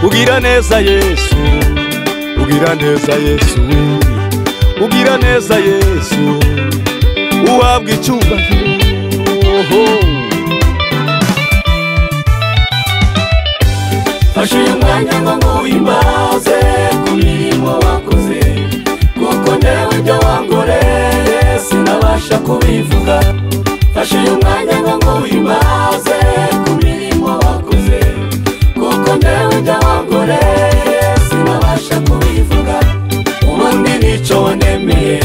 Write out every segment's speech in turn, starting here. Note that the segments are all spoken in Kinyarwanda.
ugira neza Yesu, ugira neza Yesu, ugira neza Yesu, uhabwa icyubahiro. Fasha uyu mwanya ngo nguhimbaze ku mirimo wakoze, kuko ndewe ibyo wankoreye sinabasha kubivuga. Fasha uyu mwanya ngo nguhimbaze ku mirimo wakoze, kuko ndewe ibyo wankoreye sinabasha kubivuga. Ubundi nico wanemeye,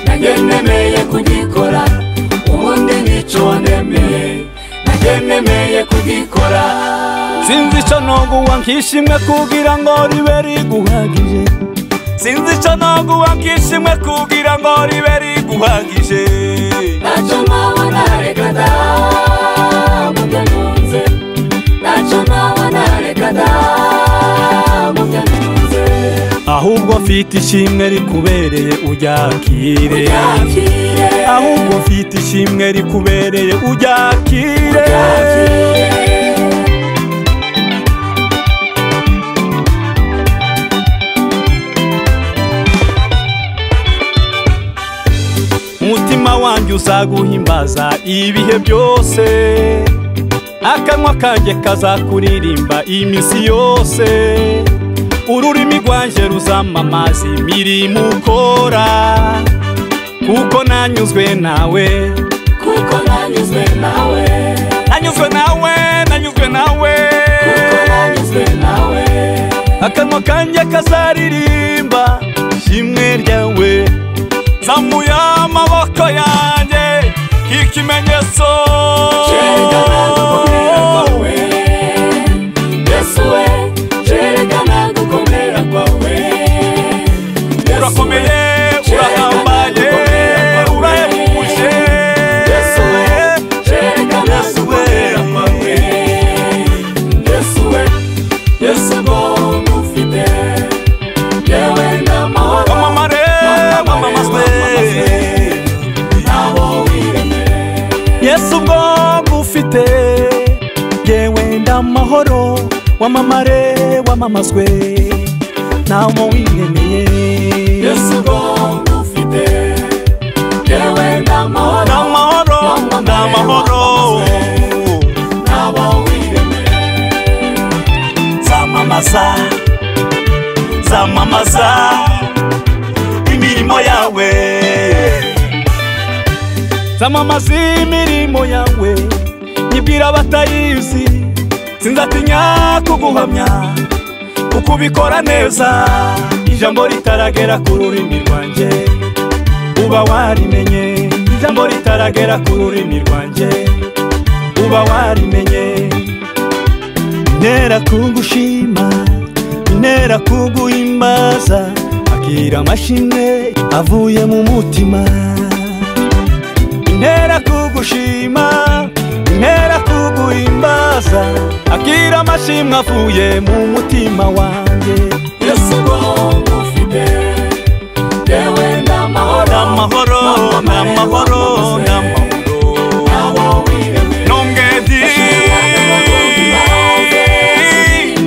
nanjye nemeye kugikora. Ubundi nico wanemeye, nanjye nemeye kugikora. Sinzi icyo noguha nkishimwe kugira ngo ribe riguhagije, sinzi icyo noguha nkishimwe kugira ngo ribe riguhagije. Ntacyo nabona reka da mu byo ntunze, ntacyo nabona reka da mu byo ntunze. Ahubwo mfite ishimwe rikubereye uryakire, ahubwo mfite ishimwe rikubereye uryakire. Umutima wanjye uzaguhimbaza ibihe byose, akanwa kanjye kazakuririmba iminsi yose. Ururimi rwanjye ruzamamaza imirimo ukora, kuko nanyuzwe nawe, kuko nanyuzwe nawe, nanyuzwe nawe, nanyuzwe nawe, kuko nanyuzwe nawe. Akanwa kanjye kazaririmba ishimwe ryawe, zamuye amaboko yanjye nk'ikimenyetso cyerekana gukomera kwawe. Yesu we, cyerekana gukomera kwawe. urakomeye, urahambaye, urahebuje. Yesu we, cyerekana gukomera kwawe. Yesu we, Yesu ngo ngufite, yewe n'amahoro. Wamamare, wamamazwe, Yesu ngo ngufite, yewe ndamahoro. Wamamare, wamamazwe, nawe wiyemeye. Yesu ngo ngufite, yewe ndamahoro. Ndamahoro, ndamahoro, nawe wiyemeye. zamamaza, zamamaza imirimo yawe, zamamaza imirimo yawe. Nyibwira abatayizi, sinzatinya kuguhamya, kuko ubikora neza. Ijambo ritaragera ku rurimi rwanjye uba warimenye, ijambo ritaragera ku rurimi rwanjye uba warimenye. Intera kugushima, intera kuguhimbaza, akira amashimwe avuye mu mutima. Intera kugushima, intera kuguhimbaza, akira amashimwe avuye mu mutima wanjye. Yesu ngo ngufite, yewe ndamahoro. Ndamahoro, ndamahoro, ndamahoro, nawe wiyemeye. nongedi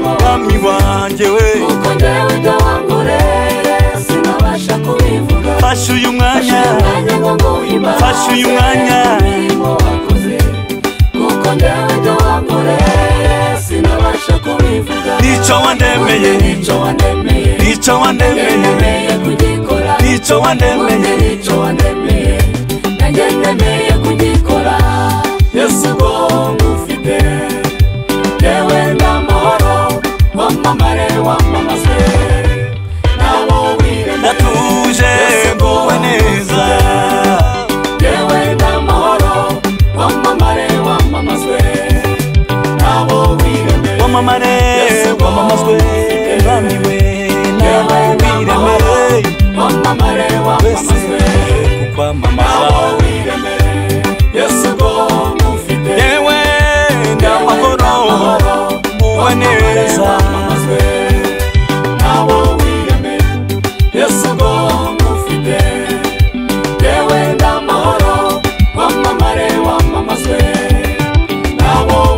mwami wanjye we, kuko ndewe ibyo wankoreye sinabasha kubivuga. fasha uyu mwanya, ngo nguhimbaze fasha uyu mwanya. imirimo wakoze, kuko ndewe ibyo wankoreye sinabasha kubivuga. Nico wandemeye, nico wandemeye, nico wandemeye, nemeye kugikora. nico wandemeye, nico wandemeye, nanjye nemeye kugikora. Yesu ngo ngufite, yewe ndamahoro. Wamamare, wamamazwe, nawe wiremeye. natuje nguwe neza, yewe ndamahoro. Wamamare, wamamazwe, nawe wiremeye. wamamare, wamamazwe, mwami we, nawe wiremeye. Wamamare, wamamazwe, kukwamamaza, nawe wiremeye. Yesu ngo ngufite, yewe ndamahoro, nguwe neza. nawe wiremeye. Yesu ngo ngufite, yewe ndamahoro. Wamamare, wamamazwe, abo